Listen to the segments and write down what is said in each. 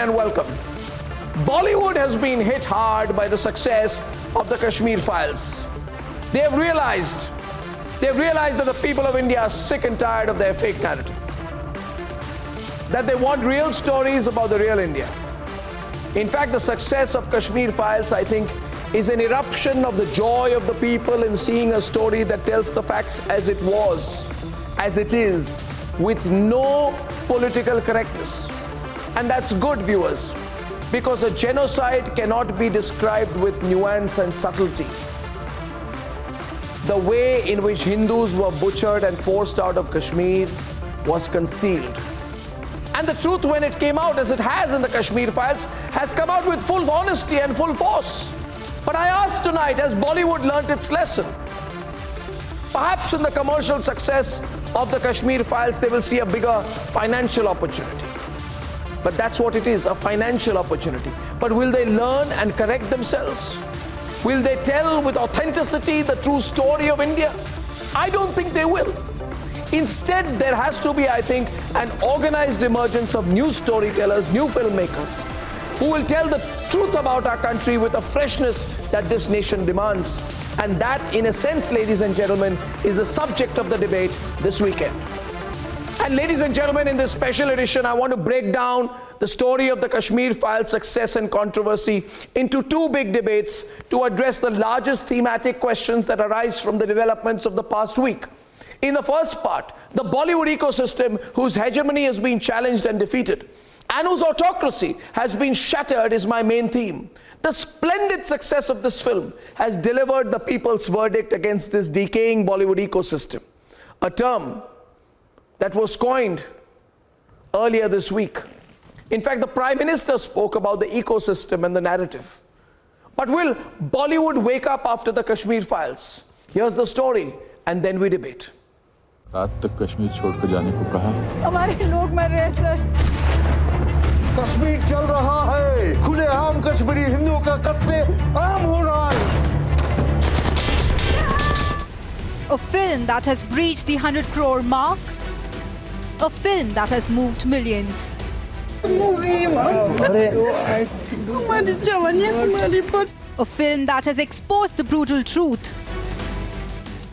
and welcome. Bollywood has been hit hard by the success of the Kashmir files. They've realized that the people of India are sick and tired of their fake narrative. That they want real stories about the real India. In fact, the success of Kashmir files, I think, is an eruption of the joy of the people in seeing a story that tells the facts as it was, as it is, with no political correctness. And that's good, viewers, because a genocide cannot be described with nuance and subtlety. The way in which Hindus were butchered and forced out of Kashmir was concealed. And the truth, when it came out, as it has in the Kashmir files, has come out with full honesty and full force. But I ask tonight, has Bollywood learnt its lesson? Perhaps in the commercial success of the Kashmir files, they will see a bigger financial opportunity. But that's what it is, a financial opportunity. But will they learn and correct themselves? Will they tell with authenticity the true story of India? I don't think they will. Instead, there has to be, I think, an organized emergence of new storytellers, new filmmakers, who will tell the truth about our country with a freshness that this nation demands. And that, in a sense, ladies and gentlemen, is the subject of the debate this weekend. And ladies and gentlemen, in this special edition, I want to break down the story of the Kashmir files' success and controversy into two big debates to address the largest thematic questions that arise from the developments of the past week. In the first part, the Bollywood ecosystem, whose hegemony has been challenged and defeated, and whose autocracy has been shattered, is my main theme. The splendid success of this film has delivered the people's verdict against this decaying Bollywood ecosystem, a term that was coined earlier this week. In fact, the Prime Minister spoke about the ecosystem and the narrative. But will Bollywood wake up after the Kashmir files? Here's the story, and then we debate. रात तक कश्मीर छोड़कर जाने को कहा। हमारे लोग मर रहे हैं सर। कश्मीर चल रहा है, खुलेआम कश्मीरी हिंदुओं का कत्ले आम हो रहा है। A film that has breached the 100 crore mark. A film that has moved millions. A film that has exposed the brutal truth.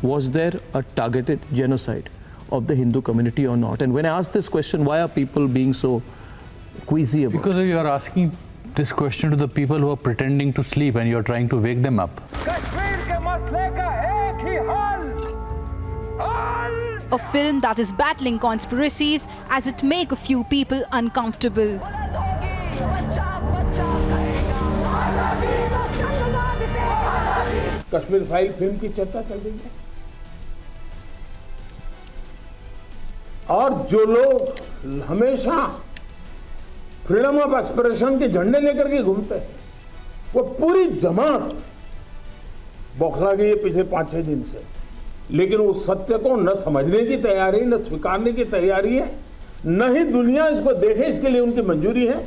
Was there a targeted genocide of the Hindu community or not? And when I ask this question, why are people being so queasy about it? Because you are asking this question to the people who are pretending to sleep and you are trying to wake them up. A film that is battling conspiracies as it makes a few people uncomfortable. Kashmir file film की चर्चा चल रही है और जो लोग हमेशा freedom of expression के झंडे लेकर के घूमते हैं वो पूरी जमात बौखला गई है पिछले 5-6 दिन से, लेकिन उस सत्य को न समझने की तैयारी, न स्वीकारने की तैयारी है, न ही दुनिया इसको देखे इसके लिए उनकी मंजूरी है।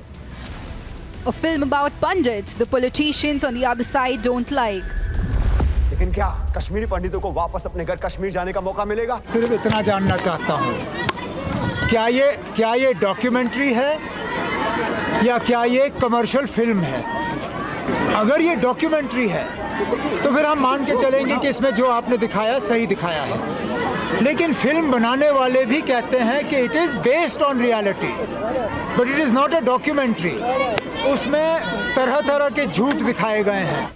A film about pundits the politicians on the other side don't like. लेकिन क्या कश्मीरी पंडितों को वापस अपने घर कश्मीर जाने का मौका मिलेगा? सिर्फ इतना जानना चाहता हूँ, क्या ये डॉक्यूमेंट्री है या क्या ये कमर्शियल फिल्म है? अगर ये डॉक्यूमेंट्री है तो फिर हम मान के चलेंगे कि इसमें जो आपने दिखाया सही दिखाया है, लेकिन फिल्म बनाने वाले भी कहते हैं कि it is based on reality, but it is not a documentary. उसमें तरह तरह के झूठ दिखाए गए हैं।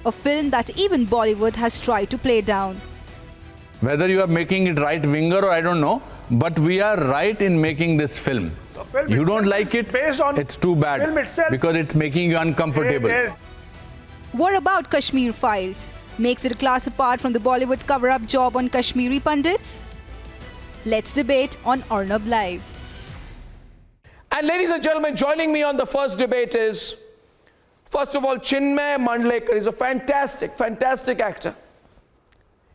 A film that even Bollywood has tried to play down. Whether you are making it right winger or I don't know, but we are right in making this film. You don't like it, it's too bad because it's making you uncomfortable. What about Kashmir files? Makes it a class apart from the Bollywood cover-up job on Kashmiri pundits? Let's debate on Arnab Live. And ladies and gentlemen, joining me on the first debate is, first of all, Chinmay Mandlekar. He's a fantastic actor.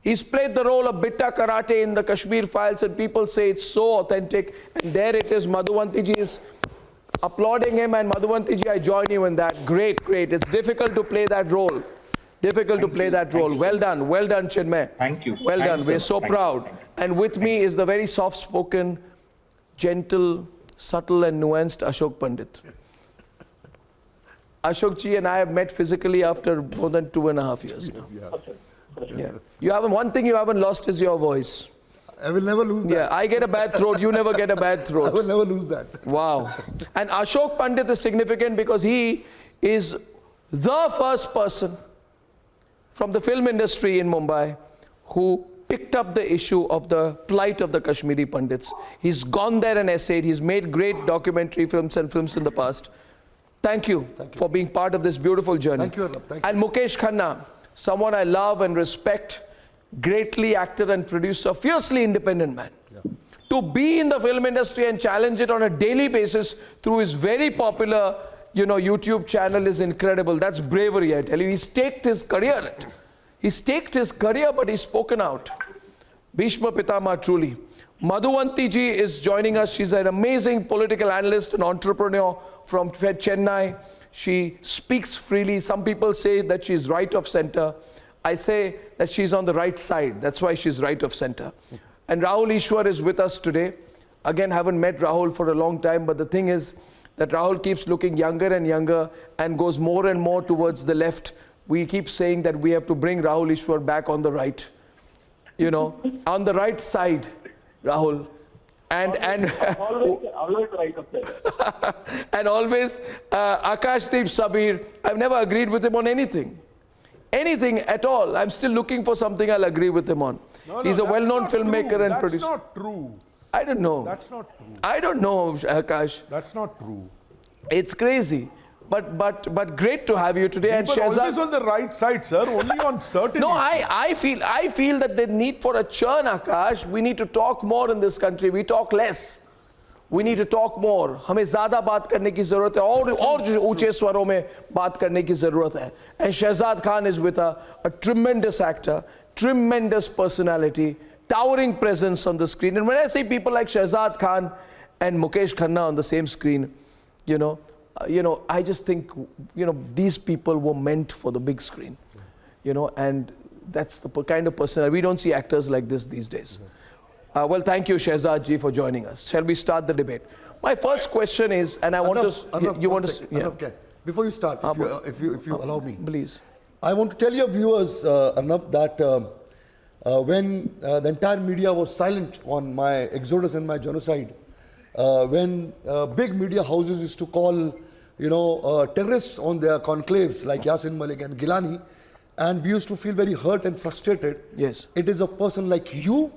He's played the role of Bitta Karate in the Kashmir files, and people say it's so authentic. And there it is, Madhuvanti ji is applauding him, and Madhuvanti ji, I join you in that. Great. It's difficult to play that role. Well done, Chinmay. Thank you. Well done. We're so Thank you. proud. And with me is the very soft-spoken, gentle, subtle and nuanced Ashok Pandit. Ashok ji and I have met physically after more than 2.5 years now. Yeah. You haven't, one thing you haven't lost is your voice. I will never lose that. Yeah, I get a bad throat, you never get a bad I throat. will never lose that. Wow. And Ashok Pandit is significant because he is the first person from the film industry in Mumbai who picked up the issue of the plight of the Kashmiri Pandits. He's gone there and essayed. He's made great documentary films and films in the past. Thank you for being part of this beautiful journey. Thank you, Arnab. Thank you. And Mukesh Khanna, someone I love and respect, greatly actor and producer, fiercely independent man. To be in the film industry and challenge it on a daily basis through his very popular, YouTube channel is incredible. That's bravery, I tell you. He's staked his career. He's staked his career, but he's spoken out. Bhishma Pitama, truly. Madhuvanti ji is joining us. She's an amazing political analyst and entrepreneur from Chennai. She speaks freely. Some people say that she's right of center. I say that she's on the right side. That's why she's right of center. And Rahul Ishwar is with us today. Again, haven't met Rahul for a long time, but the thing is that Rahul keeps looking younger and younger and goes more and more towards the left. We keep saying that we have to bring Rahul Ishwar back on the right. On the right side, Rahul. And always right of center. and always AKashdeep Sabir. I've never agreed with him on anything. Anything at all. I'm still looking for something I'll agree with him on. He's a well-known filmmaker and producer. That's not true. I don't know. That's not true. I don't know, Akash. That's not true. It's crazy. But great to have you today. And But Shehzad, always on the right side, sir. Only on certain. no, I feel that the need for a churn, Akash. We need to talk more in this country. We talk less. We need to talk more. हमें ज़्यादा बात करने की ज़रूरत है और ऊंचे स्वरों में बात करने की ज़रूरत है. And Shehzad Khan is with a tremendous actor, tremendous personality, towering presence on the screen. And when I say people like Shehzad Khan and Mukesh Khanna on the same screen, I just think, these people were meant for the big screen, and that's the kind of personality. We don't see actors like this these days. Well, thank you, Shehzad ji, for joining us. Shall we start the debate? My first question is, and I want Arnab, to, you want to, yeah. Okay. Before you start, if you allow me, Please. I want to tell your viewers, Arnab, that when the entire media was silent on my exodus and my genocide, when big media houses used to call, terrorists on their conclaves like Yasin Malik and Gilani, and we used to feel very hurt and frustrated. Yes. It is a person like you.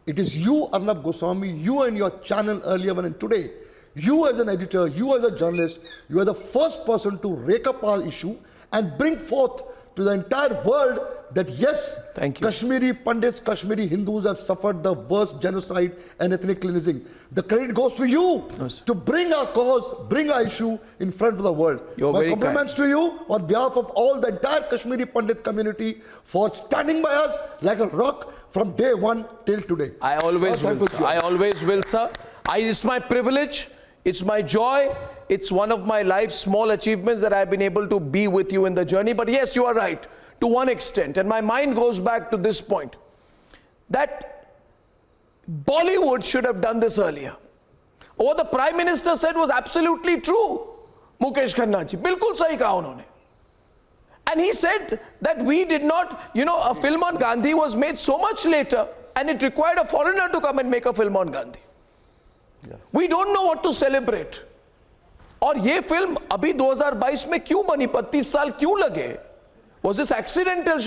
It is you, Arnab Goswami, you and your channel earlier and today. You as an editor, you as a journalist, you are the first person to rake up our issue and bring forth to the entire world that yes, Thank you. Kashmiri Pandits, Kashmiri Hindus have suffered the worst genocide and ethnic cleansing. The credit goes to you to bring our cause, bring our issue in front of the world. My compliments to you on behalf of all the entire Kashmiri Pandit community for standing by us like a rock from day one till today. I always will, sir. I always will, sir. It's my privilege. It's my joy. It's one of my life's small achievements that I've been able to be with you in the journey. But yes, you are right, to one extent. And my mind goes back to this point, that Bollywood should have done this earlier. What the Prime Minister said was absolutely true. Mukesh Khanna ji, bilkul sahi kaha unhone. And he said that we did not, a film on Gandhi was made so much later, and it required a foreigner to come and make a film on Gandhi. Yeah. We don't know what to celebrate. और ये film अभी 2022 में क्यों बनी, 35 साल क्यों लगे? Was this accidental,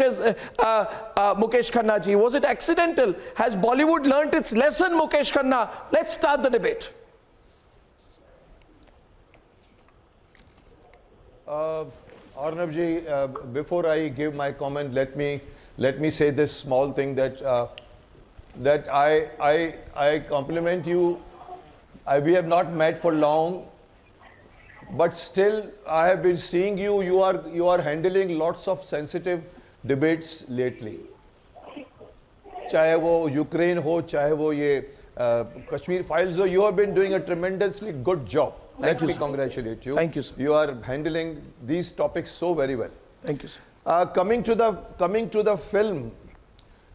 Mukesh Khanna ji? Was it accidental? Has Bollywood learnt its lesson, Mukesh Khanna? Let's start the debate. Arnab ji, before I give my comment, let me say this small thing that that I compliment you. We have not met for long, but still I have been seeing you. You are handling lots of sensitive debates lately. चाहे वो Ukraine हो, चाहे वो ये Kashmir files ho, you have been doing a tremendously good job. Let me congratulate you. Thank you, sir. You are handling these topics so very well. Thank you, sir. Coming to the film,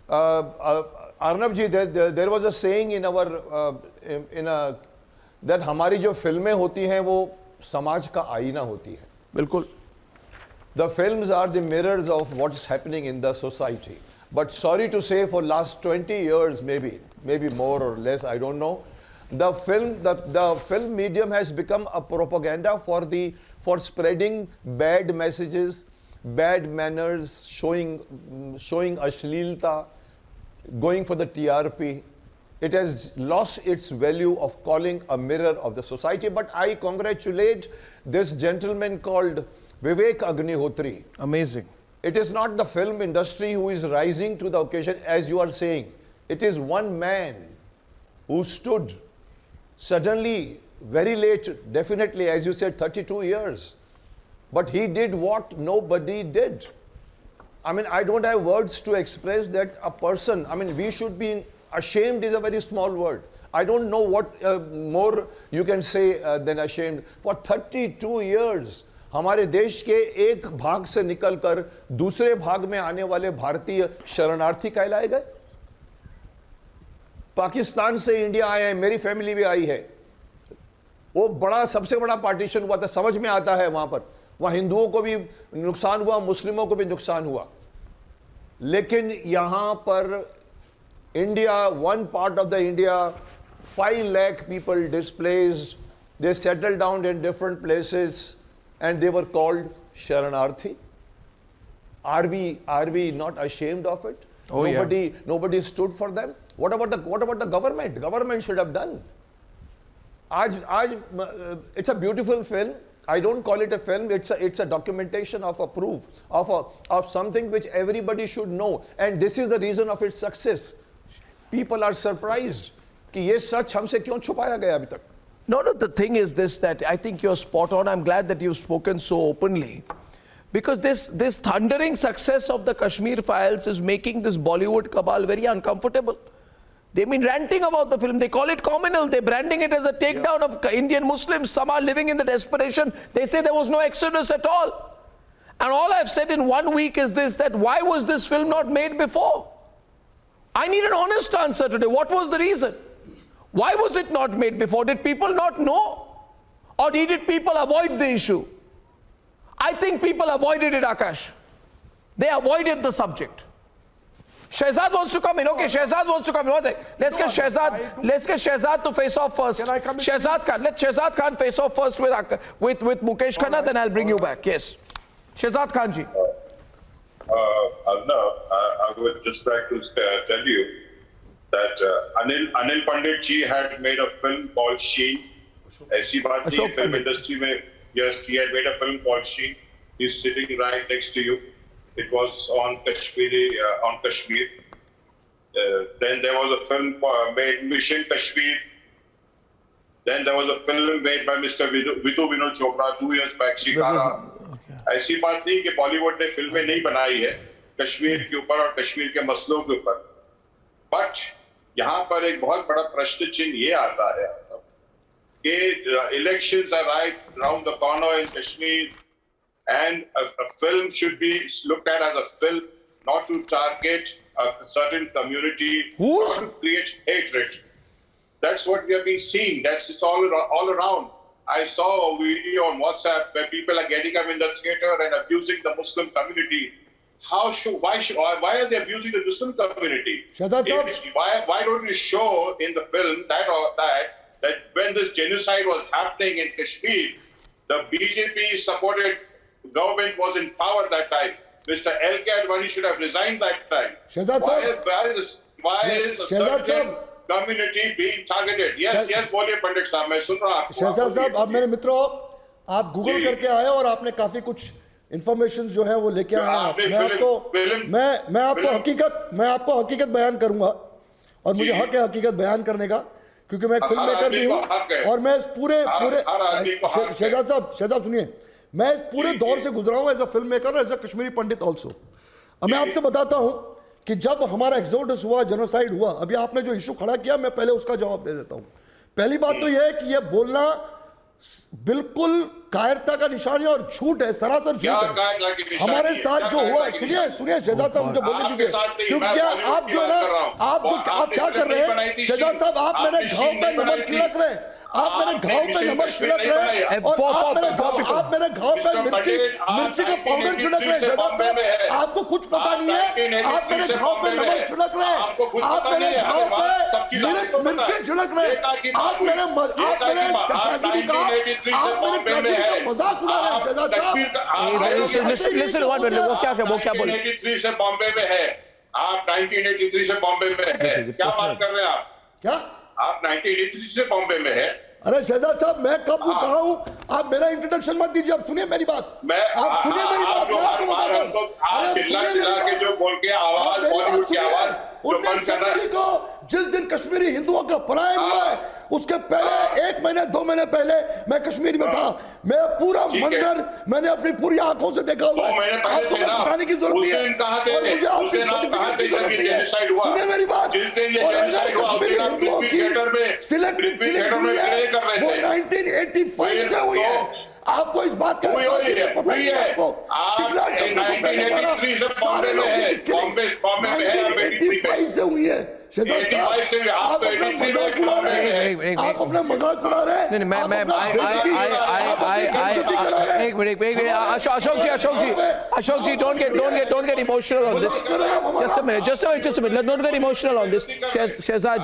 Arnab ji, there was a saying in our that हमारी जो फिल्में होती हैं वो समाज का आईना होती है. बिल्कुल. The films are the mirrors of what's happening in the society. But sorry to say, for last 20 years, maybe more or less, I don't know, the film medium has become a propaganda for spreading bad messages, bad manners, showing ashleelta, going for the TRP. It has lost its value of calling a mirror of the society. But I congratulate this gentleman called Vivek Agnihotri. Amazing. It is not the film industry who is rising to the occasion, as you are saying. It is one man who stood suddenly, very late, definitely, as you said, 32 years. But he did what nobody did. I mean, I don't have words to express that a person, I mean, we should be ashamed is a very small word. I don't know what more you can say than ashamed. For 32 years, हमारे देश के एक भाग से निकलकर दूसरे भाग में आने वाले भारतीय शरणार्थी कहलाए गए। पाकिस्तान से इंडिया आए हैं, मेरी फैमिली भी आई है। वो बड़ा सबसे बड़ा पार्टीशन हुआ था, समझ में आता है वहां हिंदुओं को भी नुकसान हुआ, मुस्लिमों को भी नुकसान हुआ। लेकिन यहां पर India, one part of the India, 5 lakh people displaced, they settled down in different places and they were called Sharanarthi. Are we not ashamed of it? Oh, nobody stood for them. What about the government? Government should have done. It's a beautiful film. I don't call it a film. It's a documentation of a proof of something which everybody should know. And this is the reason of its success. People are surprised कि ये सच हमसे क्यों छुपाया गया अभी तक? No, the thing is this, that I think you're spot on. I'm glad that you've spoken so openly. Because this thundering success of the Kashmir files is making this Bollywood cabal very uncomfortable. They've been ranting about the film. They call it communal. They're branding it as a takedown of Indian Muslims. Some are living in the desperation. They say there was no exodus at all. And all I've said in 1 week is this, that why was this film not made before? I need an honest answer today. What was the reason? Why was it not made before? Did people not know? Or did people avoid the issue? I think people avoided it, Akash. They avoided the subject. Shehzad wants to come in. Okay, Shehzad wants to come in. One second. Let's get Shehzad to face off first. Shehzad Khan. Let Shehzad Khan face off first with Mukesh Khanna, then I'll bring you back. Yes. Shehzad Khan ji. Arnab, I would just like to tell you that Anil Pandit ji had made a film called Sheen. ऐसी बात नहीं, film industry में, yes, he had made a film called Sheen. He's sitting right next to you. It was on Kashmir. Then there was a film made, Mission Kashmir. Then there was a film made by Mr. Vidhu Vinod Chopra 2 years back, Shikara. ऐसी बात नहीं कि बॉलीवुड ने फिल्में नहीं बनाई है कश्मीर के ऊपर और कश्मीर के मसलों के ऊपर, बट यहाँ पर एक बहुत बड़ा प्रश्न चिन्ह ये आता है कि elections are right around the corner in Kashmir and a film should be looked at as a film, not to target a certain community or to create hatred. That's what we have been seeing. It's all around. I saw a video on WhatsApp where people are getting up in the theater and abusing the Muslim community. Why are they abusing the Muslim community? Why don't you show in the film that when this genocide was happening in Kashmir, the BJP supported government was in power that time. Mr. L.K. Advani should have resigned that time. Why is a certain community being targeted? Yes, बोलिए पंडित साहब, मैं सुन रहा हूँ। शहजाद साहब, आप मेरे मित्रों, आप गूगल करके आए और आपने काफी कुछ इंफॉर्मेशन जो है वो लेके आए हैं। मैं आपको हकीकत बयान करूंगा और मुझे हक है हकीकत बयान करने का, क्योंकि मैं एक फिल्म मेकर भी हूँ और मैं इस पूरे शहजाद साहब सुनिए, मैं इस पूरे दौर से गुजरा हूं as a film maker, as a Kashmiri Pandit also. अब मैं आपसे बताता हूं कि जब हमारा एक्सोडस हुआ, जेनोसाइड हुआ, अभी आपने जो इशू खड़ा किया, मैं पहले उसका जवाब दे देता हूं। पहली बात तो यह है कि यह बोलना बिल्कुल कायरता का निशान है और झूठ है, सरासर झूठ है। हमारे साथ जो हुआ, सुनिए शहजाद साहब, मुझे बोलने दीजिए, क्योंकि आप जो है ना, आप क्या कर रहे हैं शहजाद साहब, आप मेरे घाव पे नमक छिड़क रहे हैं, आप मेरे घाव पे नमक छिड़क रहे हैं और आप मेरे घाव पे मिर्ची का पाउडर छिड़क रहे हैं। शहजाद साहब, आपको कुछ पता नहीं है, आप मेरे घाव पे नमक छिड़क रहे हैं, आप मेरे घाव पे मिर्ची छिड़क रहे हैं, आप मेरे ट्रेजेडी का मजाक उड़ा रहे हैं। शहजाद साहब, लिसन वो क्या बोले? 1983 से बॉम्बे में है आप, 1983 से बॉम्बे में है, क्या बात कर रहे हैं आप? क्या आप 1983 से बॉम्बे में है? अरे शहजाद साहब, मैं कब हूँ, कहा हूँ? आप मेरा इंट्रोडक्शन मत दीजिए, आप सुनिए मेरी बात। आप सुनिए मेरी बात। आप चिल्ला के जो बोल के आवाज, बॉलीवुड की आवाज जो बंद कर रहा है। जिस दिन कश्मीरी हिंदुओं का पलायन हुआ है, उसके पहले 1 महीने 2 महीने पहले मैं कश्मीर में था। मैं पूरा मंजर मैंने अपनी पूरी आंखों से देखा हुआ है। आपको बताने की जरूरत नहीं है। सुनिए मेरी बात। कश्मीरी हिंदुओं की सिलेक्टिव किलिंग हुई है, वो 1985 से हुई है। आपको इस बात का पता ही है? आपको सारे लोग 1985 से हुई है। आप अपना मजाक उड़ा रहे हैं, आप अपना मजाक उड़ा रहे हैं। एक minute, Ashok ji, don't get emotional on this. Just a minute, don't get emotional on this. Shehzad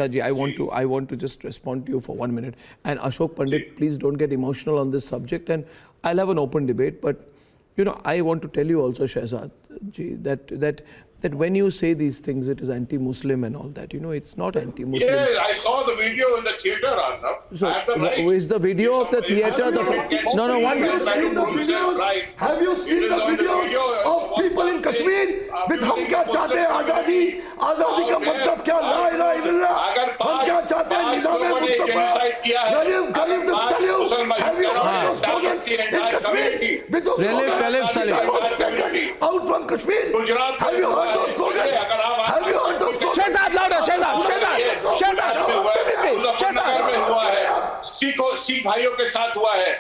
ji, I want to just respond to you for 1 minute. And Ashok Pandit, please don't get emotional on this subject, and I'll have an open debate. But I want to tell you also, Shehzad ji, that when you say these things, it is anti-Muslim and all that. It's not anti-Muslim. Yes, I saw the video in the theater, Arnab. So, is the video of the theater? Have you seen the videos of people in Kashmir with हम क्या चाहते हैं? आजादी का मतलब क्या? ला इलाहा इल्लल्लाह। हम क्या चाहते हैं? Nizam Mustafa, Ghalib the salute. Have you heard those slogans in Kashmir? With those slogans out from Kashmir? Have you heard those slogans? Have you heard those slogans? Shehzad, louder, Shehzad, हुआ है, सिख भाइयों के साथ हुआ है।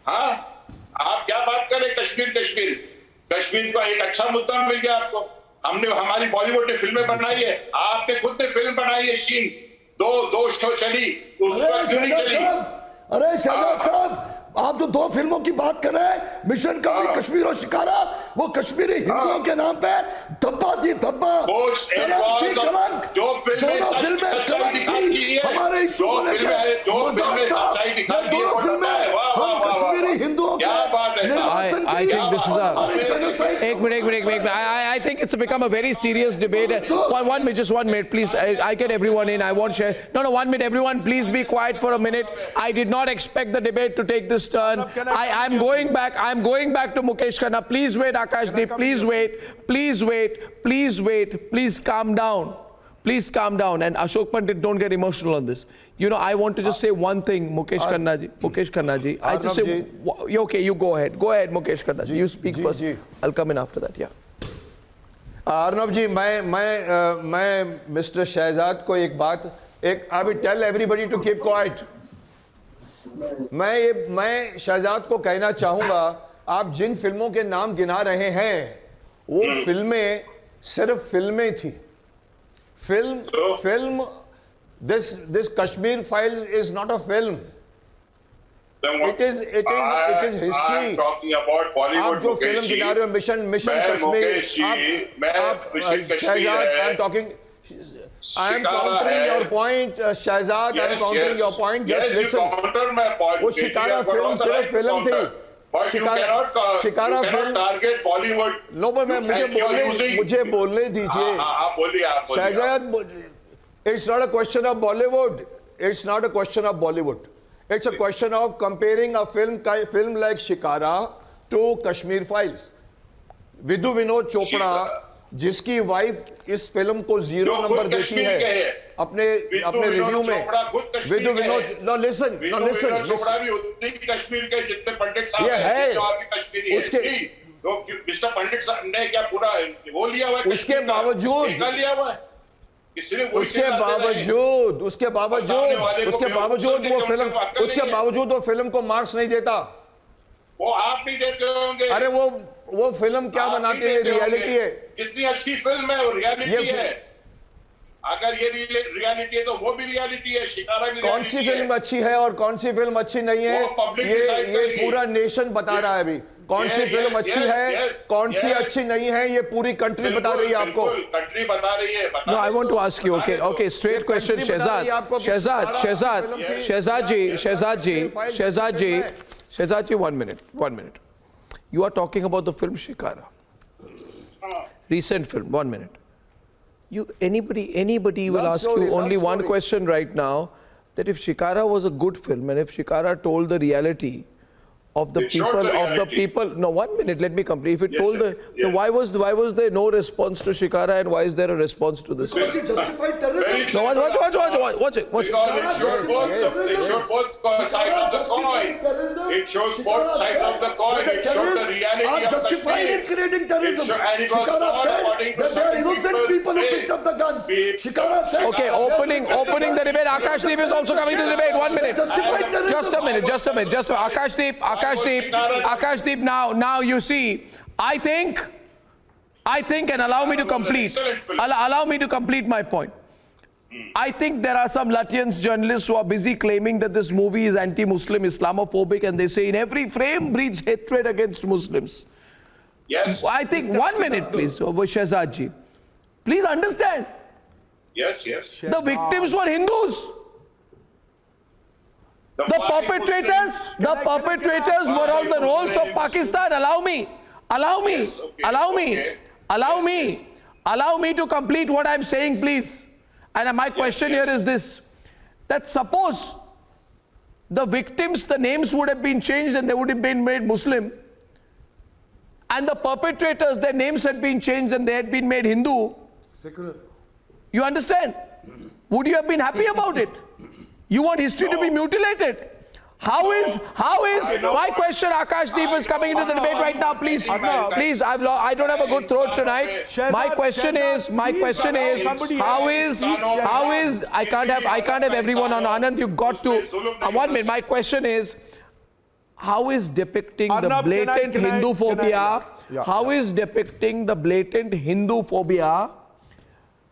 हाँ, आप क्या बात करें? कश्मीर का एक अच्छा मुद्दा मिल गया आपको। हमारी बॉलीवुड ने फिल्में बनाई है, आपने खुद ने फिल्म बनाई है शीन, दो शो चली, उस वक्त क्यों नहीं चली? अरे शहजाद साहब, आप जो 2 फिल्मों की बात कर रहे हैं, मिशन कभी कश्मीर और शिकारा, वो कश्मीरी हिंदुओं के नाम पे धब्बा थी, धब्बा। कलंक, जो फिल्में हमारे इशू को लेकर दोनों फिल्में हम कश्मीरी हिंदुओं के I think this is एक minute, I think it's become a very serious debate. Just 1 minute, please. I get everyone in. I want share. No, 1 minute, everyone, please be quiet for a minute. I did not expect the debate to take this turn. I'm going back to Mukesh Khanna. Please wait, AKashdeep. Please wait. Please calm down. And Ashok Pandit, don't get emotional on this. I want to just say one thing, Mukesh Khanna ji. I just say, okay, you go ahead, Mukesh Khanna ji. You speak first. I'll come in after that. Yeah. Arnab ji, मैं mister Shahzad को I will tell everybody to keep quiet. मैं शहजाद को कहना चाहूंगा, आप जिन फिल्मों के नाम गिना रहे हैं, वो फिल्में सिर्फ फिल्में थी। Film, this Kashmir Files is not a film. It is history. I'm talking about Bollywood. आप जो फिल्म गिना रहे हो, mission Kashmir, I'm talking. I am countering your point, Shahzad. I am countering your point. Just listen. वो shikara film सिर्फ film थी। Shikara film target Bollywood. No, पर मुझे बोलने दीजिए। आप बोलिए। Shahzad, it's not a question of Bollywood. It's a question of comparing a film like Shikara to Kashmir Files. Vidhu Vinod Chopra, जिसकी वाइफ इस फिल्म को 0 नंबर देती है अपने रिव्यू में, विदु विनोद, लिसन, कश्मीर के जितने पंडित साहब हैं, जो आपके कश्मीरी हैं, उसके मिस्टर पंडित साहब ने क्या पूरा वो लिया हुआ है? उसके बावजूद वो फिल्म को मार्क्स नहीं देता। वो आप नहीं देते होंगे। अरे वो फिल्म क्या बनाती है? रियलिटी है। कितनी अच्छी फिल्म है, वो रियलिटी है। अगर ये रियलिटी है तो वो भी रियलिटी है, शिकारा भी कौन सी फिल्म अच्छी है और कौन सी फिल्म अच्छी नहीं है, ये पूरा नेशन बता रहा है अभी। कौन सी फिल्म अच्छी है, कौन सी अच्छी नहीं है, ये पूरी कंट्री बता रही है आपको। कंट्री बता रही है। No, I want to ask you. Okay, straight question, Shehzad, one minute. You are talking about the film Shikara, recent film. 1 minute. Anybody will ask you only one question right now: that if Shikara was a good film and if Shikara told the reality of the people, no, 1 minute, let me complete. If it told then why was there no response to Shikara and why is there a response to this? Because he justified terrorism. No, watch it. Because it shows both sides of the coin. It shows both sides of the coin. It shows the reality of justified in Kashmir. creating terrorism. And it was Shikara all said according to that they are some innocent people's people who faith. picked up the guns. Shikara said. Okay, opening the debate. AKashdeep is also coming to the debate. 1 minute. Justified terrorism. Just a minute. AKashdeep. Now you see. I think, and allow me to complete. Allow me to complete my point. I think there are some Latvian journalists who are busy claiming that this movie is anti-Muslim, Islamophobic, and they say in every frame breeds hatred against Muslims. Yes. I think 1 minute, please, Shehzad ji. Please understand. Yes. The victims were Hindus. The perpetrators were on the rolls of Pakistan. Allow me to complete what I'm saying, please. And my question here is this: that suppose the victims, the names would have been changed and they would have been made Muslim, and the perpetrators, their names had been changed and they had been made Hindu. Secular. You understand? Would you have been happy about it? You want history to be mutilated? How is my question? AKashdeep is coming into the debate right now. Please, I don't have a good throat tonight. My question is, how is I can't have everyone on. Anand, you got to 1 minute. My question is, how is depicting the blatant Hindu phobia? How is depicting the blatant Hindu phobia,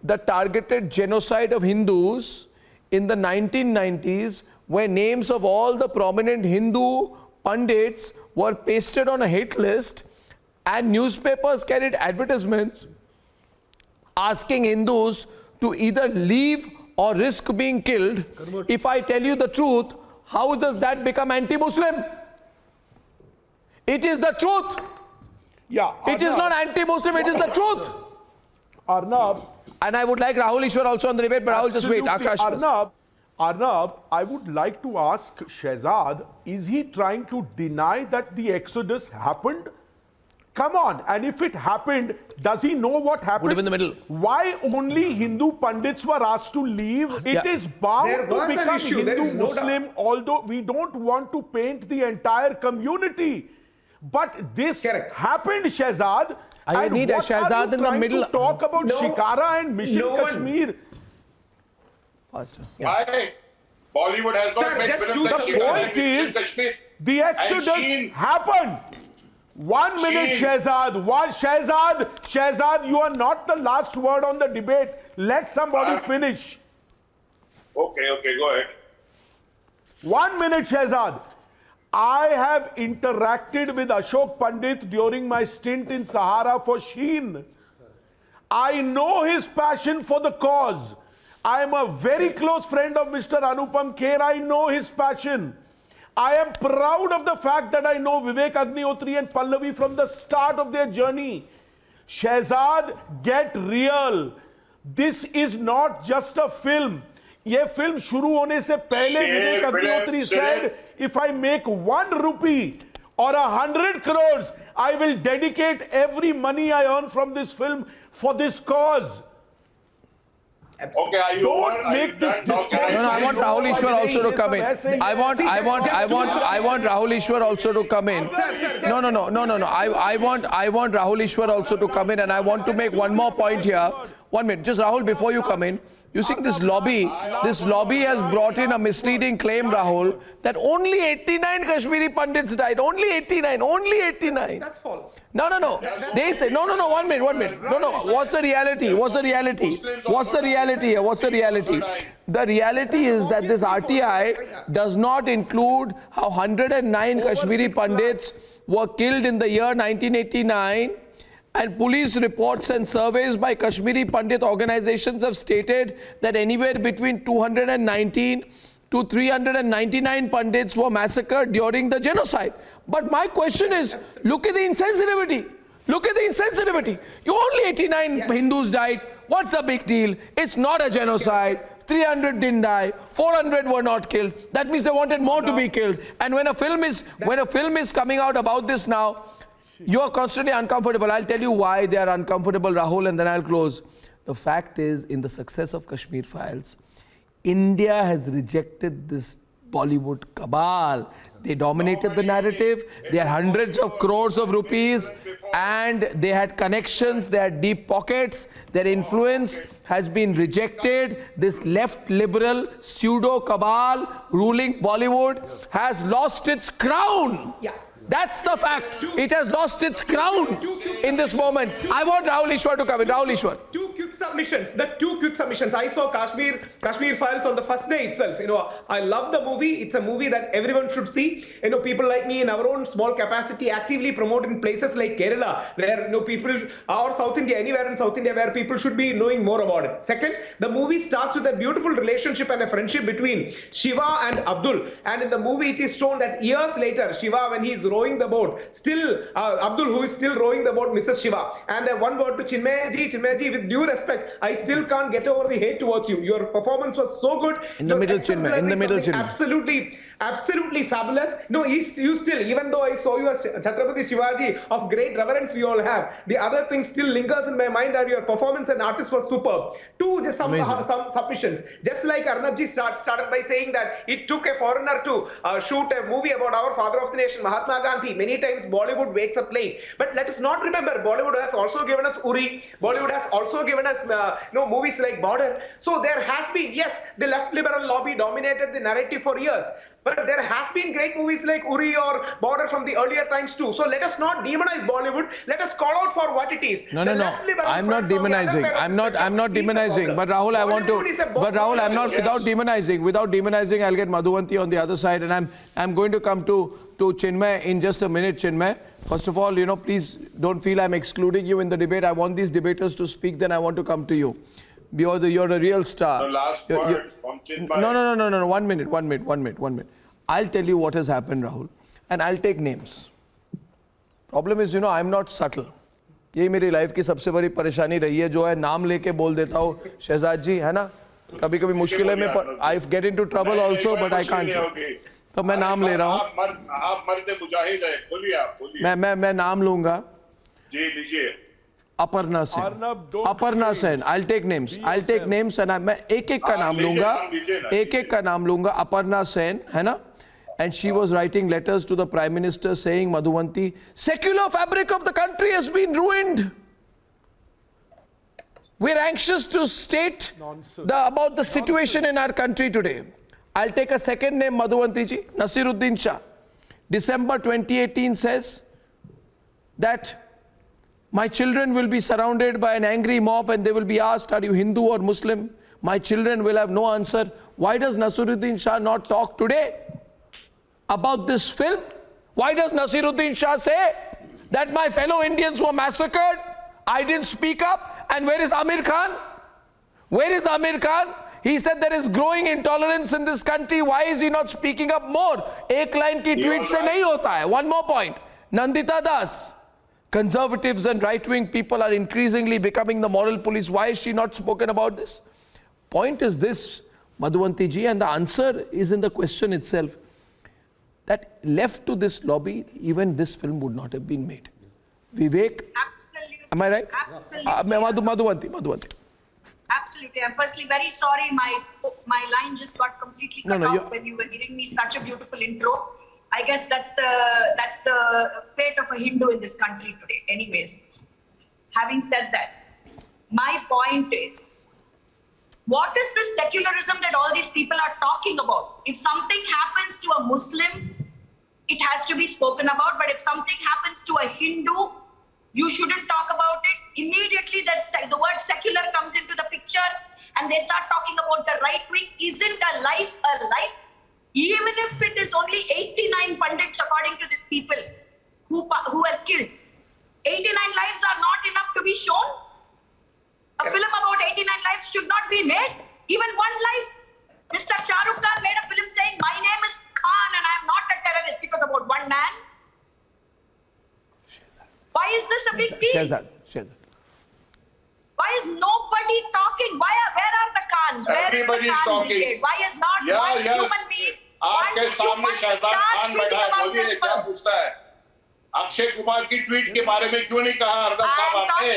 the targeted genocide of Hindus in the 1990s, where names of all the prominent Hindu pundits were pasted on a hit list and newspapers carried advertisements asking Hindus to either leave or risk being killed? If I tell you the truth, how does that become anti-Muslim? It is the truth. Yeah. It is not anti-Muslim, it is the truth. Arnab. And I would like Rahul Ishwar also on the debate, but I will just wait. Akash first. Arnab, I would like to ask Shehzad, is he trying to deny that the exodus happened? Come on, and if it happened, does he know what happened? Would have been in the middle. Why only Hindu pundits were asked to leave? It is bound to become Hindu-Muslim, although we don't want to paint the entire community. But this happened, Shehzad. I need a Shehzad in the middle. To talk about Shikara and Mission Kashmir. Faster. Why? Bollywood has not made films like Shikara and Mission Kashmir. The exodus happened. 1 minute, Shehzad. Shehzad, you are not the last word on the debate. Let somebody finish. Okay, go ahead. 1 minute, Shehzad. I have interacted with Ashok Pandit during my stint in Sahara for Sheen. I know his passion for the cause. I am a very close friend of Mr. Anupam Kher. I know his passion. I am proud of the fact that I know Vivek Agnihotri and Pallavi from the start of their journey. Shehzad, get real. This is not just a film. ये film शुरू होने से पहले Vivek Agnihotri said, if I make 1 rupee or 100 crores, I will dedicate every money I earn from this film for this cause. Okay, are you Don't make this discourse. No, I want Rahul Ishwar also to come in. I want Rahul Ishwar also to come in. No. I want Rahul Ishwar also to come in, and I want to make one more point here. 1 minute. Just Rahul, before you come in, you think this lobby has brought in a misleading claim, Rahul, that only 89 Kashmiri Pandits died. Only 89. Only 89. That's false. No. They say, no. 1 minute. No. What's the reality? What's the reality here? What's the reality? The reality is that this RTI does not include how 109 Kashmiri Pandits were killed in the year 1989. And police reports and surveys by Kashmiri Pandit organizations have stated that anywhere between 219 to 399 Pandits were massacred during the genocide. But my question is, look at the insensitivity. Look at the insensitivity. You only 89 Hindus died. What's the big deal? It's not a genocide. 300 didn't die. 400 were not killed. That means they wanted more to be killed. And when a film is coming out about this now, you are constantly uncomfortable. I'll tell you why they are uncomfortable, Rahul, and then I'll close. The fact is, in the success of Kashmir Files, India has rejected this Bollywood cabal. They dominated the narrative. They had hundreds of crores of rupees and they had connections, they had deep pockets. Their influence has been rejected. This left liberal pseudo cabal ruling Bollywood has lost its crown. That's the fact. It has lost its crown in this moment. I want Rahul Ishwar to come in. Rahul Ishwar. Two quick submissions. I saw Kashmir Files on the first day itself. I love the movie. It's a movie that everyone should see. People like me in our own small capacity actively promote in places like Kerala, where people, or South India, anywhere in South India where people should be knowing more about it. Second, the movie starts with a beautiful relationship and a friendship between Shiva and Abdul. And in the movie, it is shown that years later, Shiva, when he's rowing the boat, still Abdul, who is still rowing the boat, misses Shiva. And one word to Chinmayji, with due respect, I still can't get over the hate towards you. Your performance was so good. In the middle, Chinmay. Absolutely fabulous. No, you still, even though I saw you as Chhatrapati Shivaji, of great reverence we all have, the other thing still lingers in my mind that your performance and artist was superb. Two, just some submissions. Just like Arnabji started by saying that it took a foreigner to shoot a movie about our father of the nation, Mahatma Gandhi. Many times Bollywood wakes up late. But let us not remember, Bollywood has also given us Uri. Bollywood has also given us movies like Border. So there has been, yes, the left liberal lobby dominated the narrative for years. But there has been great movies like Uri or Border from the earlier times too. So let us not demonize Bollywood. Let us call out for what it is. No. I'm not demonizing. I'm not demonizing. But Rahul, I want to. But Rahul, I'm not without demonizing. Without demonizing, I'll get Madhuvanti on the other side, and I'm going to come to Chinmay in just a minute. Chinmay, first of all, please don't feel I'm excluding you in the debate. I want these debaters to speak. Then I want to come to you. You're a real star. The last word from Chinmay. No. 1 minute. I'll tell you what has happened, Rahul, and I'll take names. Problem is, I'm not subtle. यही मेरी life की सबसे बड़ी परेशानी रही है, जो है नाम लेके बोल देता हूँ, शहजाद जी, है ना? कभी-कभी मुश्किल है में I get into trouble also, but I can't. तो मैं नाम ले रहा हूँ. आप मर्द मुजाहिद हैं, बोलिए आप. मैं नाम लूँगा. जी लीजिए. Aparna Sen. I'll take names and मैं एक-एक का नाम लूँगा. Aparna Sen, है ना? And she was writing letters to the Prime Minister saying, Madhuvanti, secular fabric of the country has been ruined. We're anxious to state about the situation in our country today. I'll take a second name, Madhuvanti ji. Nasiruddin Shah. December 2018 says that my children will be surrounded by an angry mob and they will be asked, are you Hindu or Muslim? My children will have no answer. Why does Nasiruddin Shah not talk today about this film? Why does Nasiruddin Shah say that my fellow Indians were massacred? I didn't speak up. And where is Amir Khan? He said there is growing intolerance in this country. Why is he not speaking up more? Ek line ki tweet se nahi hota hai. One more point. Nandita Das. Conservatives and right-wing people are increasingly becoming the moral police. Why is she not spoken about this? Point is this, Madhuvanti ji, and the answer is in the question itself, that left to this lobby, even this film would not have been made. Vivek? Absolutely. Am I right? Absolutely. Madhuvanti. Absolutely. I'm firstly very sorry. My line just got completely cut off when you were giving me such a beautiful intro. I guess that's the fate of a Hindu in this country today. Anyways, having said that, My point is, what is this secularism that all these people are talking about? If something happens to a Muslim, it has to be spoken about. But if something happens to a Hindu, you shouldn't talk about it. Immediately, the word secular comes into the picture and they start talking about the right wing. Isn't a life a life? Even if it is only 89 pundits, according to these people who were killed, 89 lives are not enough to be shown. A film about 89 lives should not be made. Even one life. Mr. Shah Rukh Khan made a film saying, my name is Khan and I am not a terrorist. It was about one man. Why is this a big deal? Why is nobody talking? Where are the Khans? Where Everybody is is the Khan talking. brigade? Why is not one human being? आपके सामने शहजाद खान बैठा है, बोलिए क्या पूछता है? अक्षय कुमार की tweet के बारे में क्यों नहीं कहा अर्नब साहब आपने?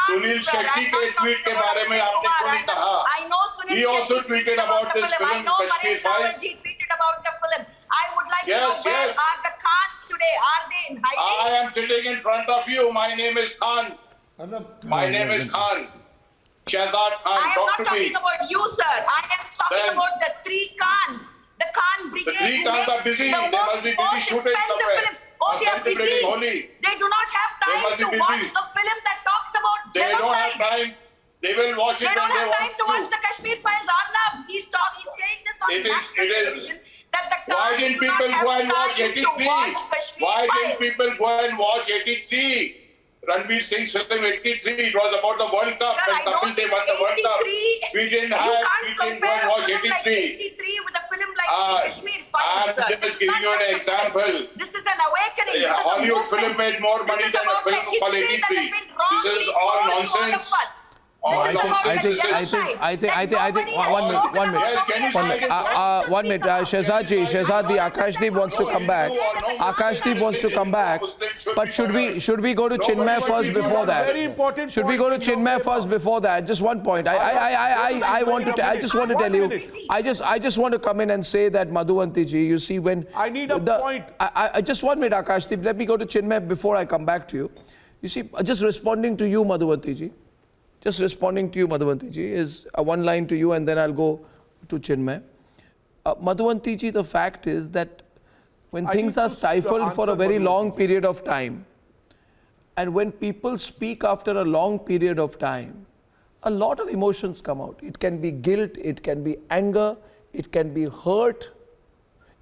सुनील शेट्टी के ट्वीट के बारे में आपने क्यों नहीं कहा? He also tweeted about this film, Kashmir Files. He tweeted about the film. I would like to know where are the Khans today? Are they in hiding? I am sitting in front of you. My name is Khan. My name is Khan. Shahzad Khan, I am not talking about you, sir. I am talking about the three Khans. The Khan brigade. The three Khans are busy. They must be busy shooting somewhere. Oh, they are busy. They do not have time to watch a film that talks about genocide. They don't have time. They will watch it when they want to. They don't have time to watch the Kashmir Files. Arnab, he's saying this on national television. Why didn't people go and watch 83? Why didn't people go and watch 83? Ranveer Singh's film 83. It was about the World Cup. Sir, when Kapil Dev won the World Cup. We didn't go and watch 83. Like 83 with a film like Kashmir Files, sir. I'm just giving you an example. This is an awakening. Yeah, Hollywood film made more money than a film called 83. This is all nonsense. I think one minute. Shehzad the AKashdeep wants to come back. AKashdeep wants to come back. But should we go to Chinmay first before that? Should we go to Chinmay first before that? Just one point. I just want to tell you. I just want to come in and say that Madhuvanti ji, you see when I need a point. I just 1 minute, AKashdeep. Let me go to Chinmay before I come back to you. You see, just responding to you, Madhuvanti ji. Just responding to you, Madhuvanti ji, is one line to you and then I'll go to Chinmay. Madhuvanti ji, the fact is that when things are stifled for a very long period of time, and when people speak after a long period of time, a lot of emotions come out. It can be guilt, it can be anger, it can be hurt,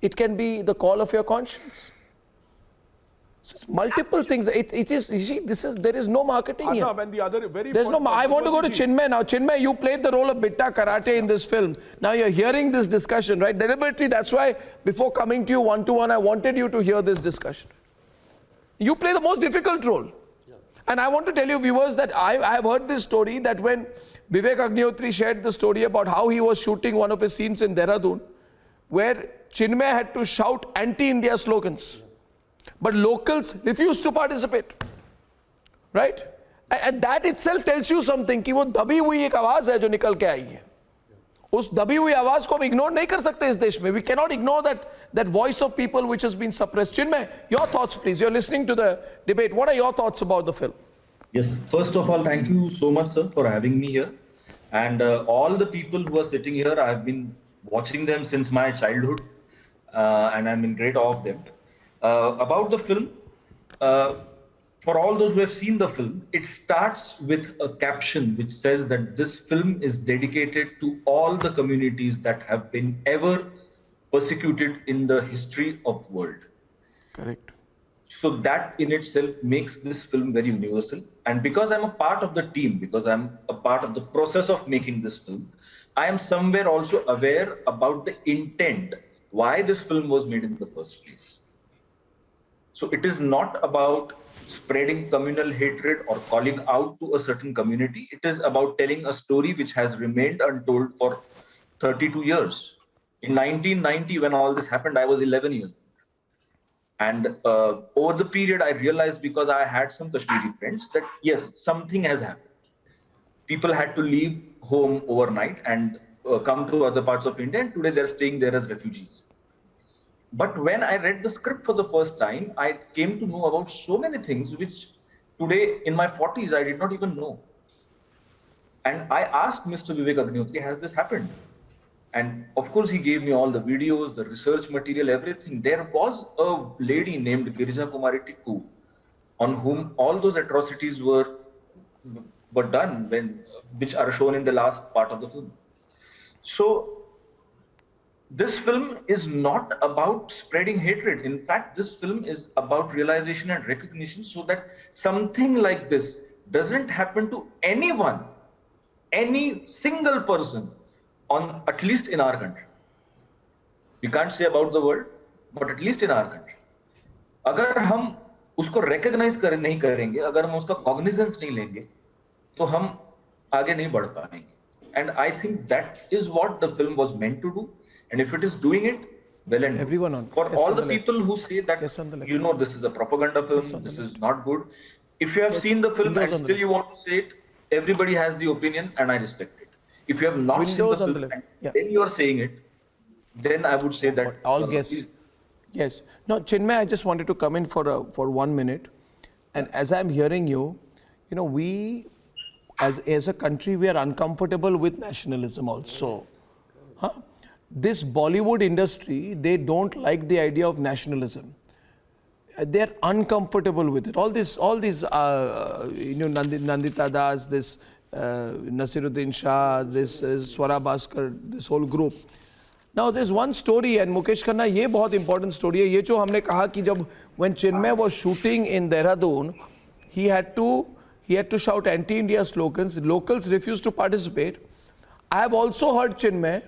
it can be the call of your conscience. So it's multiple things. It is, you see, there is no marketing here. And the other very There's no, I want to go to Chinmay now. Chinmay, you played the role of Bitta Karate in this film. Now you're hearing this discussion, right? Deliberately, that's why before coming to you one-to-one, I wanted you to hear this discussion. You play the most difficult role. Yeah. And I want to tell you, viewers, that I have heard this story that when Vivek Agnihotri shared the story about how he was shooting one of his scenes in Dehradun, where Chinmay had to shout anti-India slogans. Yeah. But locals refused to participate, right? And that itself tells you something कि वो दबी हुई एक आवाज है जो निकल के आई है. उस दबी हुई आवाज को हम ignore नहीं कर सकते इस देश में. We cannot ignore that voice of people which has been suppressed. Chinmay, your thoughts, please. You're listening to the debate. What are your thoughts about the film? Yes. First of all, thank you so much, sir, for having me here. And all the people who are sitting here, I've been watching them since my childhood, and I'm in great awe of them. About the film, for all those who have seen the film, it starts with a caption which says that this film is dedicated to all the communities that have been ever persecuted in the history of world. Correct. So that in itself makes this film very universal. And because I'm a part of the team, because I'm a part of the process of making this film, I am somewhere also aware about the intent, why this film was made in the first place. So it is not about spreading communal hatred or calling out to a certain community. It is about telling a story which has remained untold for 32 years. In 1990, when all this happened, I was 11 years. And over the period, I realized, because I had some Kashmiri friends, that yes, something has happened. People had to leave home overnight and come to other parts of India, and today they're staying there as refugees. But when I read the script for the first time, I came to know about so many things which today in my 40s, I did not even know. And I asked Mr. Vivek Agnihotri, has this happened? And of course, he gave me all the videos, the research material, everything. There was a lady named Girija Kumari Tikku on whom all those atrocities were done, which are shown in the last part of the film. So this film is not about spreading hatred. In fact, this film is about realization and recognition so that something like this doesn't happen to anyone, any single person, on at least in our country. We can't say about the world, but at least in our country. अगर हम उसको recognize नहीं करेंगे, अगर हम उसका cognizance नहीं लेंगे, तो हम आगे नहीं बढ़ पाएंगे. And I think that is what the film was meant to do. And if it is doing it, well and everyone on for all the people who say that, you know, this is a propaganda film, this is not good. If you have seen the film and still you want to say it, everybody has the opinion and I respect it. If you have not seen the film and then you are saying it, then I would say that all guess. Yes. No, Chinmay, I just wanted to come in for 1 minute. And as I'm hearing you, you know, we as a country, we are uncomfortable with nationalism also. Huh? This Bollywood industry, they don't like the idea of nationalism. They're uncomfortable with it. All these, you know, Nandita Das, this Nasiruddin Shah, this Swara Bhaskar, this whole group. Now there's one story, and Mukesh Khanna, ये बहुत important story है. ये जो हमने कहा कि जब when Chinmay was shooting in Dehradun, he had to shout anti-India slogans. Locals refused to participate. I have also heard, Chinmay,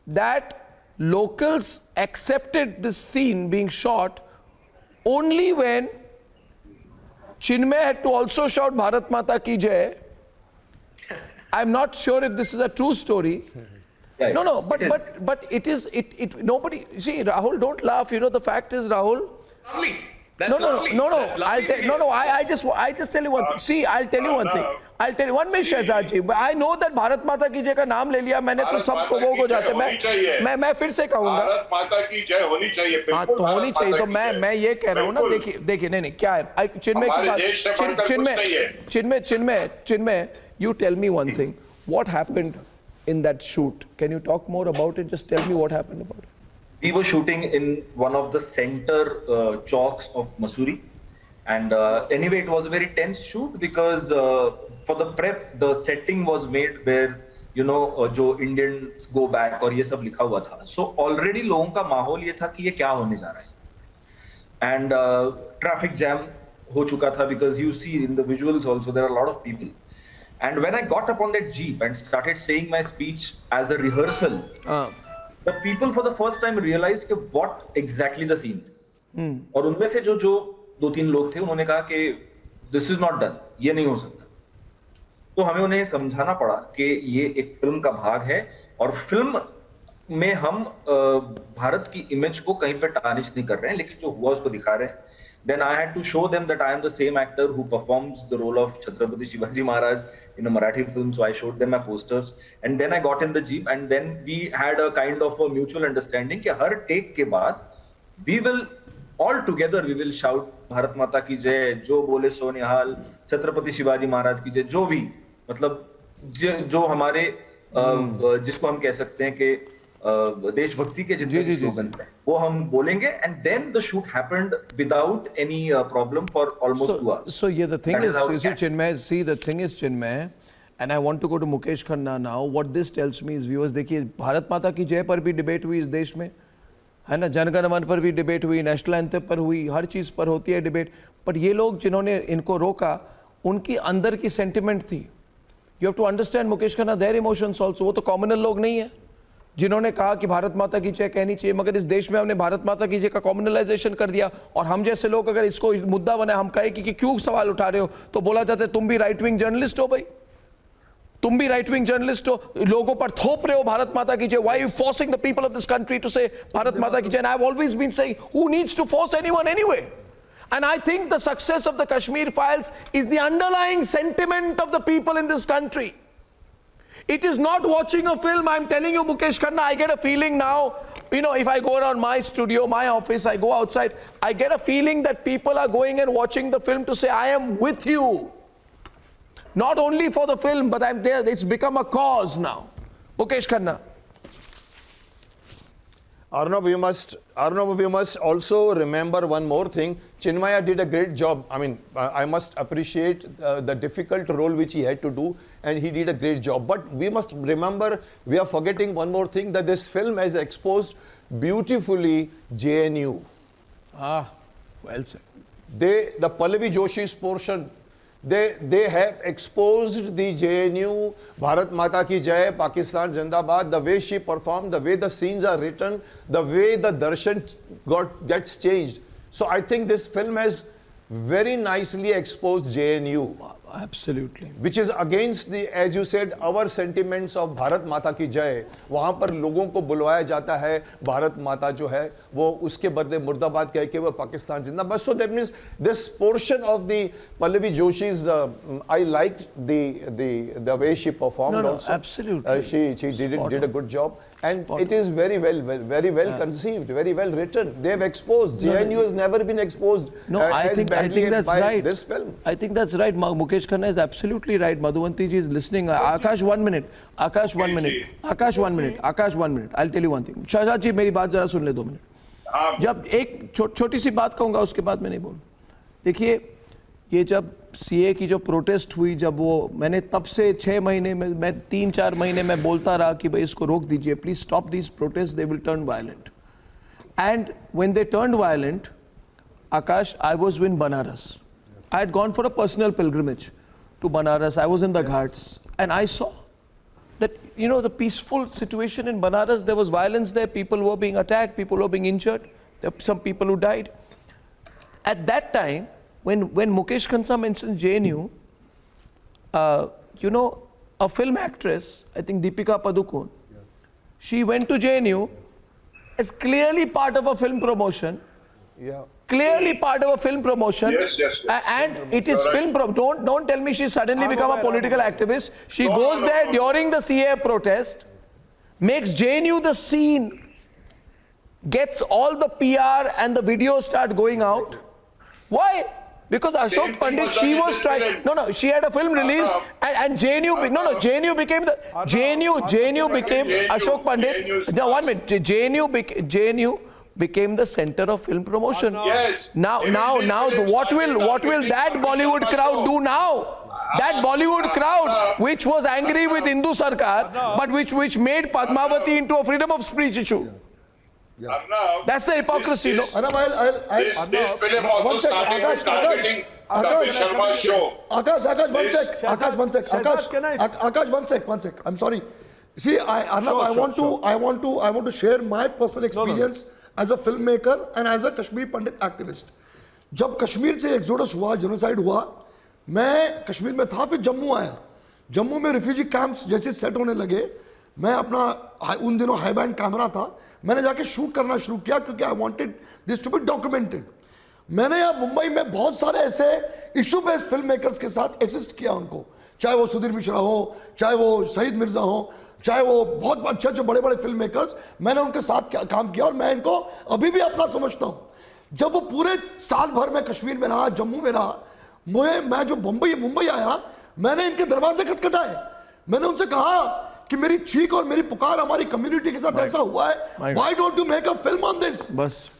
that locals accepted this scene being shot only when Chinmay had to also shout Bharat Mata Ki Jai. I'm not sure if this is a true story. Right. No, but it is, nobody, see, Rahul, don't laugh. You know, the fact is, Rahul. Lovely. I just tell you one thing. See, I'll tell you one thing. I'll tell you one minute, Shehzad ji. I know that Bharat Mata Ki Jai का नाम ले लिया मैंने तो सब provoke हो जाते मैं फिर से कहूँगा भारत माता की जय होनी चाहिए हाँ तो होनी चाहिए तो मैं ये कह रहा हूँ ना देखिए नहीं क्या है चिन्मय you tell me one thing. What happened in that shoot? Can you talk more about it? Just tell me what happened about it. We were shooting in one of the center chalks of Mussoorie, and anyway, it was a very tense shoot because for the prep, the setting was made where, you know, जो Indians go back और ये सब लिखा हुआ था. So already लोगों का माहौल ये था कि ये क्या होने जा रहा है. And traffic jam हो चुका था because you see in the visuals also there are a lot of people. And when I got up on that jeep and started saying my speech as a rehearsal, the people for the first time realized what exactly the scene is. और उनमें से जो 2-3 लोग थे उन्होंने कहा कि this is not done, ये नहीं हो सकता. तो हमें उन्हें समझाना पड़ा कि ये एक फिल्म का भाग है और फिल्म में हम भारत की इमेज को कहीं पे टार्निश नहीं कर रहे हैं लेकिन जो हुआ उसको दिखा रहे हैं. Then I had to show them that I am the same actor who performs the role of Chhatrapati Shivaji Maharaj in a Marathi film. So I showed them my posters, and then I got in the jeep, and then we had a kind of a mutual understanding कि हर take के बाद we will all together we will shout Bharat Mata की जय, जो बोले सो निहाल, छत्रपति शिवाजी महाराज की जय, जो भी मतलब जो हमारे जिसको हम कह सकते हैं कि देशभक्ति के जितने स्लोगन हैं वो हम बोलेंगे. And then the shoot happened without any problem for almost 2 hours. So yeah, the thing is, you see, Chinmay, the thing is, Chinmay, and I want to go to Mukesh Khanna now. What this tells me is, viewers, देखिए भारत माता की जय पर भी debate हुई इस देश में, है ना, जनगण मन पर भी डिबेट हुई, नेशनल एंथम पर हुई, हर चीज़ पर होती है डिबेट. बट ये लोग जिन्होंने इनको रोका उनकी अंदर की सेंटिमेंट थी. You have to understand Mukesh Khanna, there emotions also. वो तो कॉमनल लोग नहीं है जिन्होंने कहा कि भारत माता की जय कहनी चाहिए, मगर इस देश में हमने भारत माता की जय का कॉमनलाइजेशन कर दिया. और हम जैसे लोग अगर इसको मुद्दा बनाए, हम कहे कि क्यों सवाल उठा रहे हो, तो बोला जाता है तुम भी राइट विंग जर्नलिस्ट हो. भाई तुम भी राइट विंग जर्नलिस्ट हो, लोगों पर थोप रहे हो भारत माता की जय. Why you forcing the people of this country to say Bharat माता की जय? I have always been saying, who needs to force anyone anyway? And I think the success of the Kashmir files is the underlying sentiment of the people in this country. It is not watching a film. I'm telling you, Mukesh Khanna, I get a feeling now, you know, if I go around my studio, my office, I go outside, I get a feeling that people are going and watching the film to say, I am with you. Not only for the film, but I'm there. It's become a cause now. Mukesh Khanna. Arnab, we must also remember one more thing. Chinmaya did a great job. I mean, I must appreciate the difficult role which he had to do, and he did a great job. But we must remember, we are forgetting one more thing, that this film has exposed beautifully JNU. Ah, well said. The Pallavi Joshi's portion, they have exposed the JNU, Bharat Mata Ki Jai, Pakistan Zindabad, the way she performed, the way the scenes are written, the way the darshan gets changed. So I think this film has very nicely exposed JNU. Absolutely. Which is against the, as you said, our sentiments of Bharat Mata Ki Jai. वहाँ पर लोगों को बुलवाया जाता है भारत माता जो है वो उसके बदले मुर्दाबाद कह के वो पाकिस्तान जिंदाबाद. So that means this portion of the Pallavi Joshi's, I liked the way she performed. No, also. absolutely. She did a good job. And it is very well conceived, very well written. They have exposed. JNU has never been exposed. I think that's right. This film. I think that's right. Mukesh Khanna is absolutely right. Madhuvanti ji is listening. Akash, 1 minute. Akash, 1 minute. Akash, 1 minute. Akash, 1 minute. I'll tell you one thing. Shahzad ji, मेरी बात जरा सुन ले 2 minute. जब एक छोटी सी बात कहूँगा उसके बाद मैं नहीं बोलूँ. देखिए, ये जब सीए की जो प्रोटेस्ट हुई, जब वो मैंने तब से 6 महीने में, मैं 3-4 महीने में बोलता रहा कि भाई इसको रोक दीजिए, please stop this protest, they will turn violent. And when they turned violent, Akash, I was in Banaras. I had gone for a personal pilgrimage to Banaras. I was in the Ghats and I saw that, you know, the peaceful situation in Banaras, there was violence there, people were being attacked, people were being injured, there were some people who died. At that time, when Mukesh Khanna mentioned JNU, you know, a film actress, I think Deepika Padukone, she went to JNU as clearly part of a film promotion. Yeah. Clearly part of a film promotion. Yes. And it is film don't tell me she suddenly become a political activist. She goes there during the CA protest, makes JNU the scene, gets all the PR and the videos start going out. Why? Because Ashok Pandit, she was trying. No, she had a film release, and JNU. JNU became the JNU became Ashok Pandit. Now 1 minute. JNU became the center of film promotion. Yes. Now, what will that Bollywood crowd do now? That Bollywood crowd, which was angry with Hindu Sarkar, but which made Padmavati into a freedom of speech issue. Yeah. That's the hypocrisy, no? This film also started with targeting Kapil Sharma's show. Akash, one sec. I'm sorry. See, Arnab, I want to share my personal experience as a filmmaker and as a Kashmiri Pandit activist. जब कश्मीर से exodus हुआ, genocide हुआ, मैं कश्मीर में था, फिर जम्मू आया. जम्मू में रिफ्यूजी कैंप्स जैसे सेट होने लगे, मैं अपना उन दिनों हाई बैंड कैमरा था, मैंने जाके शूट करना शुरू किया क्योंकि I wanted this to be documented. मैंने यहाँ मुंबई में बहुत सारे ऐसे इशू बेस्ड फिल्म मेकर्स के साथ असिस्ट किया उनको, चाहे वो सुधीर मिश्रा हो, चाहे वो शहीद मिर्जा हो, चाहे वो बहुत अच्छे बड़े फिल्म मेकर्स, मैंने उनके साथ काम किया और मैं इनको अभी भी अपना समझता हूँ. जब वो पूरे साल भर में कश्मीर में रहा, जम्मू में रहा, मैं जो मुंबई आया, मैंने इनके दरवाजे खटखटाए. मैंने उनसे कहा कि मेरी चीख और मेरी पुकार हमारी कम्युनिटी के साथ ऐसा हुआ है. Why don't you make a film on this?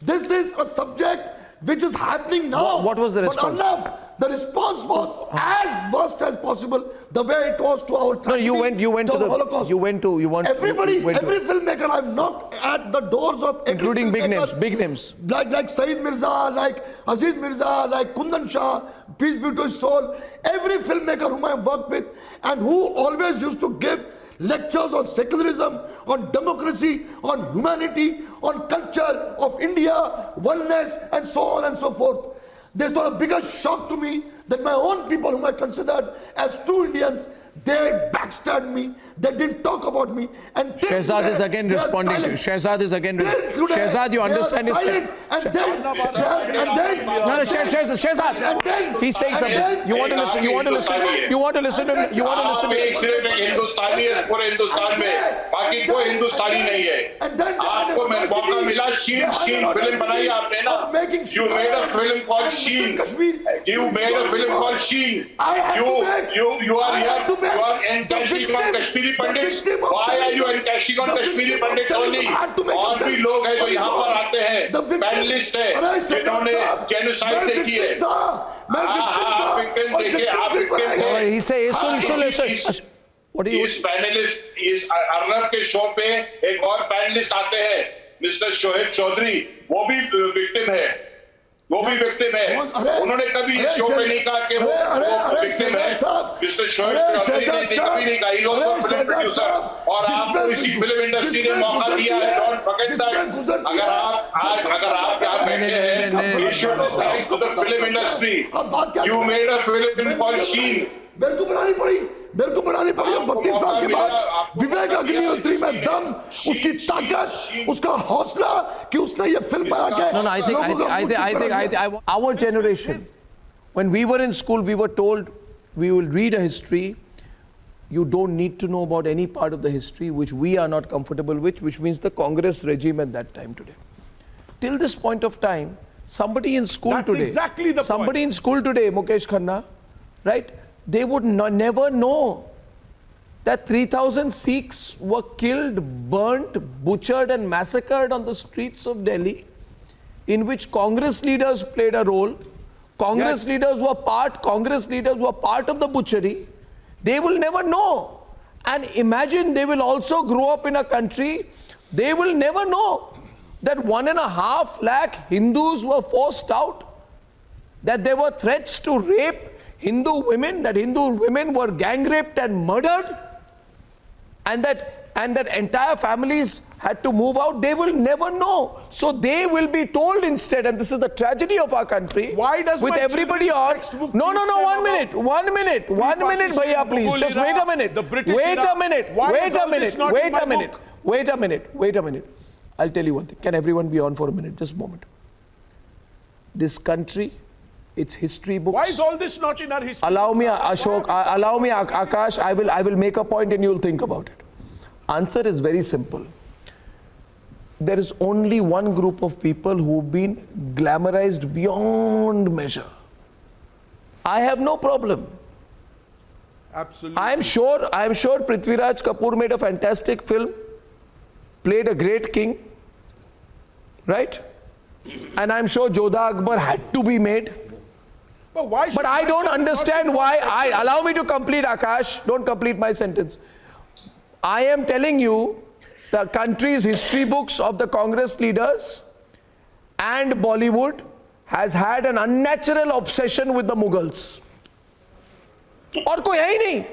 This is a subject which is happening now. What was the response? But Arnab, the response was as worst as possible, the way it was to our tragedy. No, you went to the Holocaust. Every filmmaker I've knocked at the doors of, including big names, like Saeed Mirza, like Aziz Mirza, like Kundan Shah, peace be to his soul. Every filmmaker whom I've worked with and who always used to give lectures on secularism, on democracy, on humanity, on culture of India, oneness, and so on and so forth. This was a bigger shock to me that my own people whom I considered as true Indians, They backstabbed me. They didn't talk about me. And Shehzad is again responding to you. Shehzad is again responding. Shehzad, you understand his... And then... No, Shehzad. He's saying something. You want to listen? You want to listen? You want to listen to him? You want to listen to him? सिर्फ एक हिंदुस्तानी है पूरे हिंदुस्तान में, बाकी कोई हिंदुस्तानी नहीं है. आपको मौका मिला, शीन फिल्म बनाई आपने ना. You made a film called Sheen. You made a film called Sheen. You are here. You are encashing on Kashmiri Pandits. Why are you encashing on Kashmiri Pandits only? और भी लोग हैं जो यहाँ पर आते हैं, पैनलिस्ट हैं, जिन्होंने जेनोसाइड नहीं की है. आप विक्टिम देखिए, आप विक्टिम थे. He says, what do you... इस पैनलिस्ट, इस अर्नब के शो पे एक और पैनलिस्ट आते हैं, मिस्टर शोहेब चौधरी, वो भी विक्टिम है. वो भी विक्टिम है. उन्होंने कभी इस शो पे नहीं कहा कि वो विक्टिम है. मिस्टर शोहेब चौधरी ने कभी नहीं कहा. He is also film producer. और आपको इसी फिल्म इंडस्ट्री ने मौका दिया है. Don't forget that. अगर आप यहाँ बैठे हैं, you should thank to the film industry. You made a film called Sheen. मेरे को बनानी पड़ी. 32 साल के बाद विवेक अग्निहोत्री में दम, उसकी ताकत, उसका हौसला कि उसने ये फिल्म बना के... No, I think our generation, when we were in school, we were told we will read a history. You don't need to know about any part of the history which we are not comfortable with, which means the Congress regime at that time today. Till this point of time, somebody in school today, Mukesh Khanna, right? They would never know that 3,000 Sikhs were killed, burnt, butchered and massacred on the streets of Delhi, in which Congress leaders played a role. Congress leaders were part of the butchery. They will never know. And imagine they will also grow up in a country, they will never know that 1.5 lakh Hindus were forced out, that there were threats to rape Hindu women, that Hindu women were gang raped and murdered, and that entire families had to move out. They will never know. So they will be told instead, and this is the tragedy of our country. Why does with everybody on? No, 1 minute, bhaiya, please. Just wait a minute. Wait a minute. I'll tell you one thing. Can everyone be on for a minute? Just a moment. This country, its history books. Why is all this not in our history? Allow me, Ashok. Allow me, Akash. I will make a point and you'll think about it. Answer is very simple. There is only one group of people who've been glamorized beyond measure. I have no problem. Absolutely. I am sure Prithviraj Kapoor made a fantastic film, played a great king, right? And I'm sure Jodha Akbar had to be made. But I don't understand why. Allow me to complete, Akash. Don't complete my sentence. I am telling you, the country's history books of the Congress leaders and Bollywood has had an unnatural obsession with the Mughals. और कोई है ही नहीं.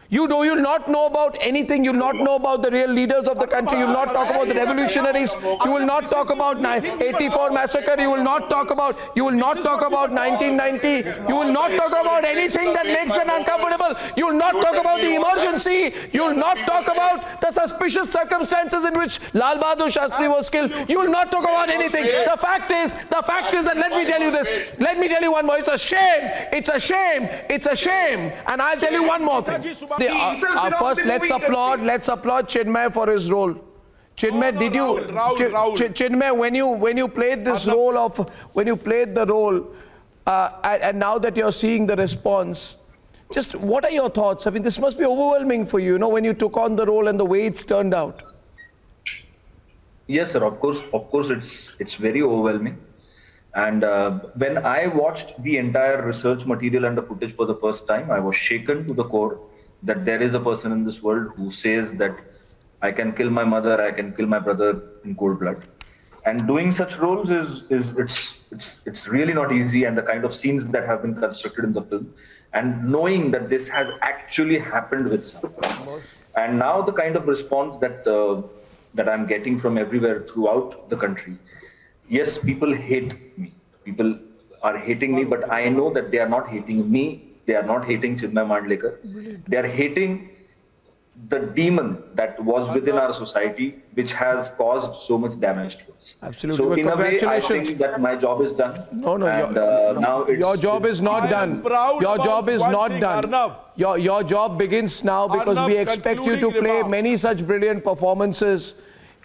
You'll not know about anything. You'll not know about the real leaders of the country. You'll not talk about the revolutionaries. You will not talk about 84 massacre. You will not talk about 1990. You will not talk about anything that makes them uncomfortable. You will not talk about the emergency. You will not talk about the suspicious circumstances in which Lal Bahadur Shastri was killed. You will not talk about anything. The fact is that, let me tell you this. Let me tell you one more. It's a shame. It's a shame. It's a shame. And I'll tell you one more thing. First, let's applaud Chinmay for his role. Chinmay, Chinmay, when you played this role and now that you're seeing the response, just what are your thoughts? I mean, this must be overwhelming for you, when you took on the role and the way it's turned out. Yes, sir. Of course, it's very overwhelming. And when I watched the entire research material and the footage for the first time, I was shaken to the core that there is a person in this world who says that I can kill my mother, I can kill my brother in cold blood. And doing such roles it's really not easy, and the kind of scenes that have been constructed in the film, and knowing that this has actually happened with someone. And now the kind of response that I'm getting from everywhere throughout the country. Yes, people hate me. People are hating me, but I know that they are not hating me They are not hating Chinmay Mandlekar. They are hating the demon that was within our society, which has caused so much damage to us. Absolutely. So Well, in a way, I congratulations. think that my job is done. No, And, now it's, your job is not done. Your job is not done. Your job begins now, because we expect you to play many such brilliant performances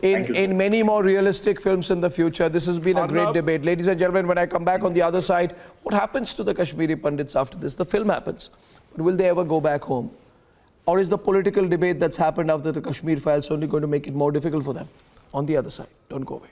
in many more realistic films in the future. This has been a great debate. Ladies and gentlemen, when I come back on the other side, what happens to the Kashmiri Pandits after this? The film happens, but will they ever go back home? Or is the political debate that's happened after the Kashmir files only going to make it more difficult for them? On the other side, don't go away.